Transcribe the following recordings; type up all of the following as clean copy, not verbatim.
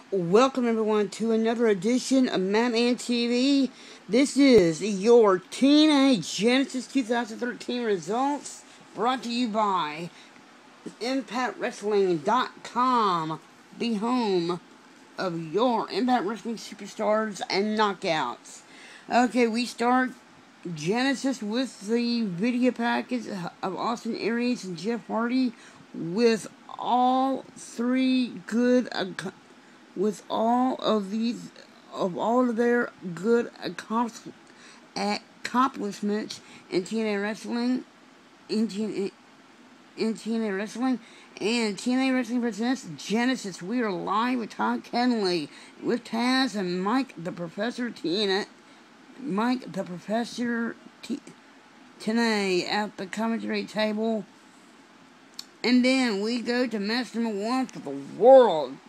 Welcome everyone to another edition of Mattman TV. This is your Teenage Genesis 2013 results brought to you by ImpactWrestling.com, the home of your Impact Wrestling superstars and knockouts. Okay, we start Genesis with the video package of Austin Aries and Jeff Hardy with all three good with all of their good accomplishments in TNA wrestling, in TNA wrestling, and TNA Wrestling presents Genesis. We are live with Todd Kenley, with Taz and Mike the Professor Tenay at the commentary table. And then we go to match number 1 for the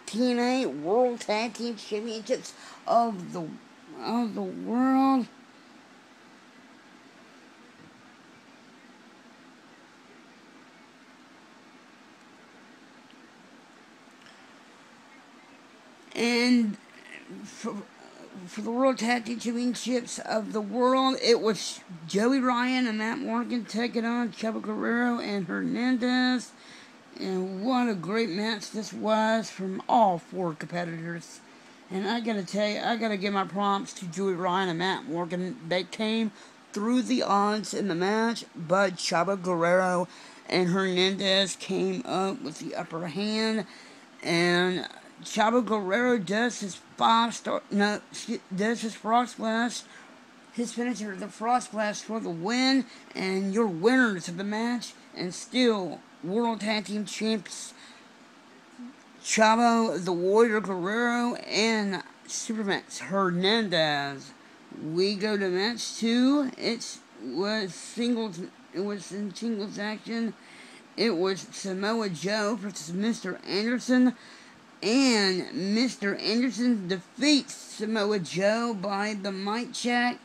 TNA World Tag Team Championships of the world. And for the World Tag Team Championships of the world, it was Joey Ryan and Matt Morgan taking on Chavo Guerrero and Hernandez. And what a great match this was from all four competitors. And I gotta tell you, I gotta give my props to Joey Ryan and Matt Morgan. They came through the odds in the match, but Chavo Guerrero and Hernandez came up with the upper hand. And Chavo Guerrero does his Frost Blast, his finisher, the Frost Blast for the win, and your winners of the match, and still World Tag Team Champs Chavo the Warrior Guerrero and Supermax Hernandez. We go to match 2. It was in singles action. It was Samoa Joe versus Mr. Anderson. And Mr. Anderson defeats Samoa Joe by the mic check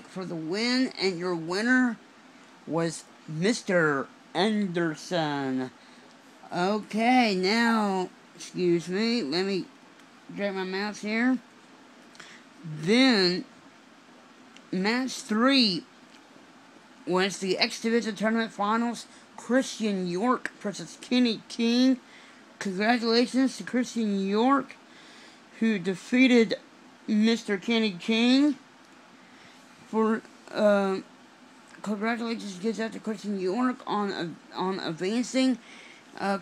for the win, and your winner was Mr. Anderson. Okay, now, excuse me, let me drag my mouse here. Then, match 3 was the X Division Tournament Finals. Christian York versus Kenny King. Congratulations to Christian York, who defeated Mr. Kenny King. Congratulations goes out to Christian York on advancing.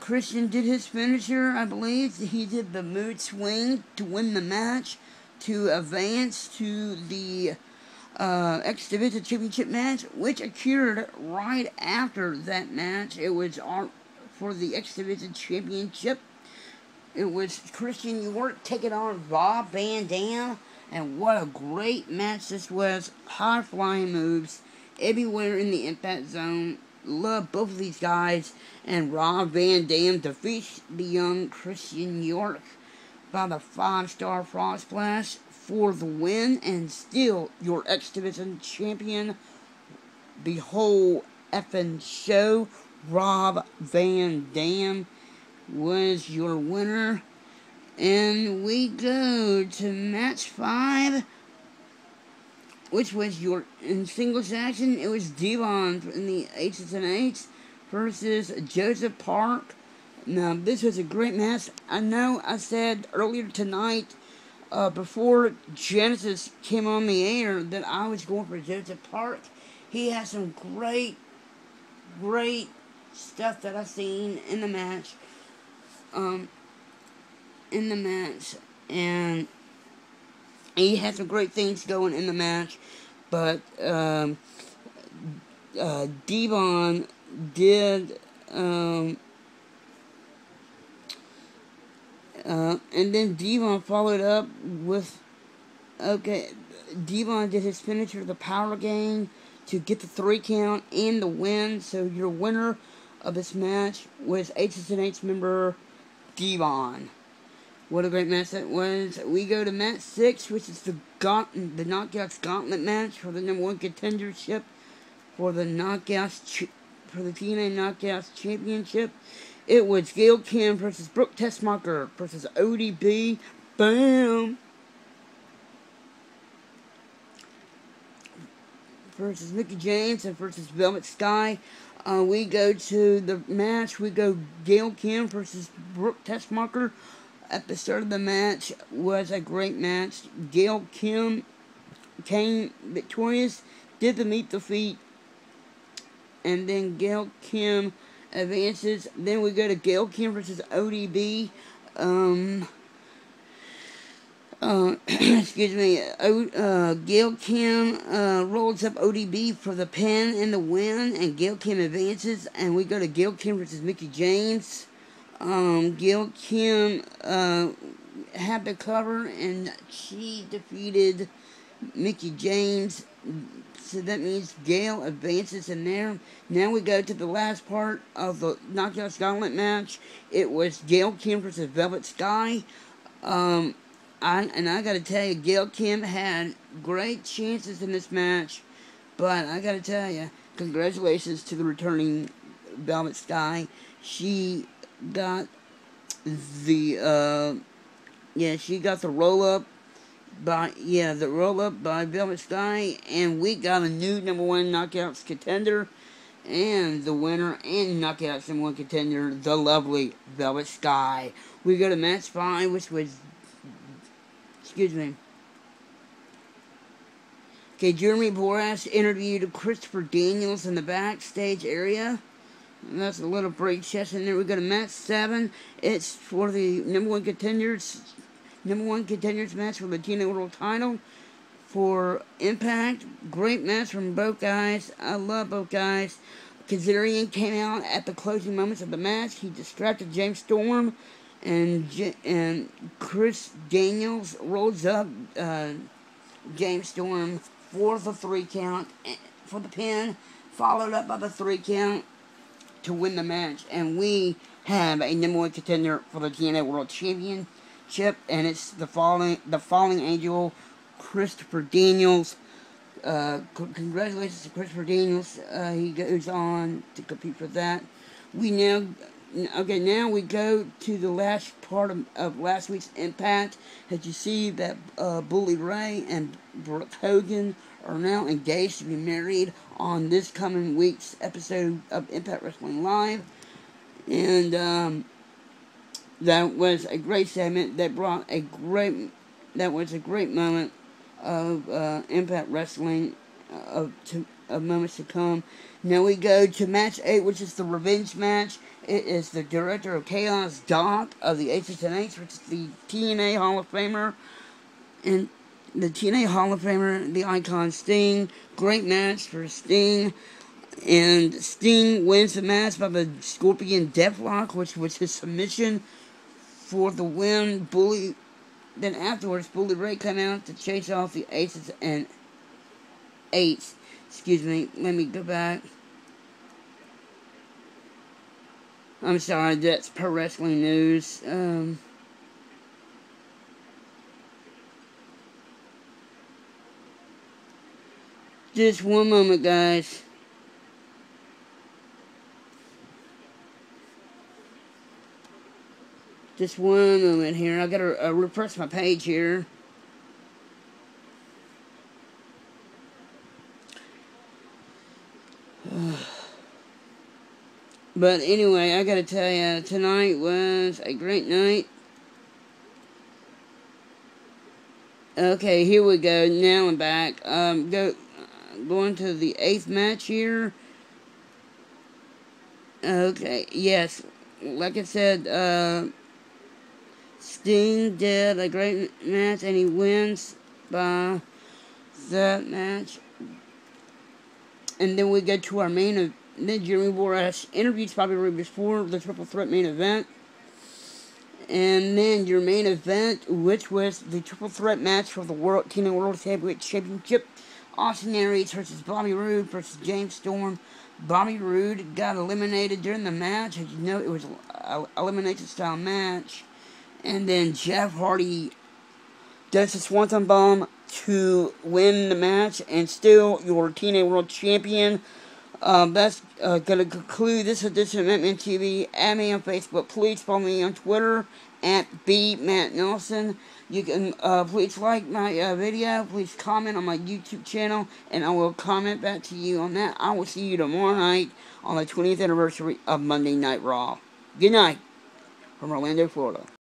Christian did his finisher, I believe. He did the mood swing to win the match, to advance to the X Division Championship match, which occurred right after that match. It was for the X Division Championship. It was Christian York taking on Rob Van Dam, and what a great match this was. High flying moves everywhere in the Impact Zone. Love both of these guys, and Rob Van Dam defeats the young Christian York by the 5-star Frost Blast for the win, and still your X Division champion. The whole effing show, Rob Van Dam was your winner. And we go to match 5, which was in singles action. It was Devon in the H's and H's versus Joseph Park. Now, this was a great match. I know I said earlier tonight, before Genesis came on the air, that I was going for Joseph Park. He has some great stuff that I've seen in the match. And he had some great things going in the match, but Devon did, and then Devon followed up with, Devon did his finisher, the power game, to get the 3 count and the win. So your winner of this match was HSNH member Devon. What a great match that was. We go to match 6, which is the Knockouts Gauntlet match for the number 1 contendership for the TNA Knockouts Championship. It was Gail Kim versus Brooke Tessmacher versus ODB. Bam! Versus Mickey James and versus Velvet Sky. We go to the match. We go Gail Kim versus Brooke Tessmacher. At the start of the match was a great match. Gail Kim came victorious, did the meet the feet, and then Gail Kim advances. Then we go to Gail Kim versus ODB. Excuse me. Gail Kim rolls up ODB for the pin and the win, and Gail Kim advances. And we go to Gail Kim versus Mickey James. Gail Kim had the cover, and she defeated Mickey James. So that means Gail advances in there. Now we go to the last part of the Knockout Gauntlet match. It was Gail Kim versus Velvet Sky. I gotta tell you, Gail Kim had great chances in this match, but I gotta tell you, congratulations to the returning Velvet Sky. She got the roll up by Velvet Sky, and we got a new number one knockouts contender, and the winner and knockouts number one contender, the lovely Velvet Sky. We go to match 5, which was Jeremy Borash interviewed Christopher Daniels in the backstage area. And that's a little break session there. We go to match 7. It's for the number one contenders match for the TNA World Title for Impact. Great match from both guys. I love both guys. Kazarian came out at the closing moments of the match. He distracted James Storm, and Chris Daniels rolls up James Storm for the 3 count for the pin, followed up by the 3 count to win the match. And we have a number one contender for the TNA World Championship, and it's the falling angel, Christopher Daniels. Congratulations to Christopher Daniels. He goes on to compete for that. Now we go to the last part of last week's Impact. As you see that Bully Ray and Brooke Hogan are now engaged to be married on this coming week's episode of Impact Wrestling Live. And that was a great segment that was a great moment of Impact Wrestling of moments to come. Now we go to match 8, which is the revenge match. It is the Director of Chaos, Doc, of the HSNH, which is the TNA Hall of Famer. And the TNA Hall of Famer, the Icon Sting. Great match for Sting. And Sting wins the match by the Scorpion Deathlock, which was his submission for the win. Then afterwards, Bully Ray came out to chase off the Aces and Eights. Excuse me, let me go back. I'm sorry, that's Pro Wrestling News. Just one moment, guys. Just one moment here. I gotta refresh my page here. But anyway, I gotta tell you, tonight was a great night. Okay, here we go. Now I'm back. Going to the 8th match here. Okay, yes. Like I said, Sting did a great match, and he wins by that match. And then we go to our main event. Then Jeremy Borash interviewed Bobby Roode before the Triple Threat main event. And then your main event, which was the Triple Threat match for the TNA World Heavyweight Championship. Austin Aries versus Bobby Roode versus James Storm. Bobby Roode got eliminated during the match. As you know, it was an elimination style match. And then Jeff Hardy does the Swanton Bomb to win the match and still your TNA World Champion. That's going to conclude this edition of Mattman TV. Add me on Facebook. Please follow me on Twitter at @BMattNelson. You can please like my video. Please comment on my YouTube channel, and I will comment back to you on that. I will see you tomorrow night on the 20th anniversary of Monday Night Raw. Good night from Orlando, Florida.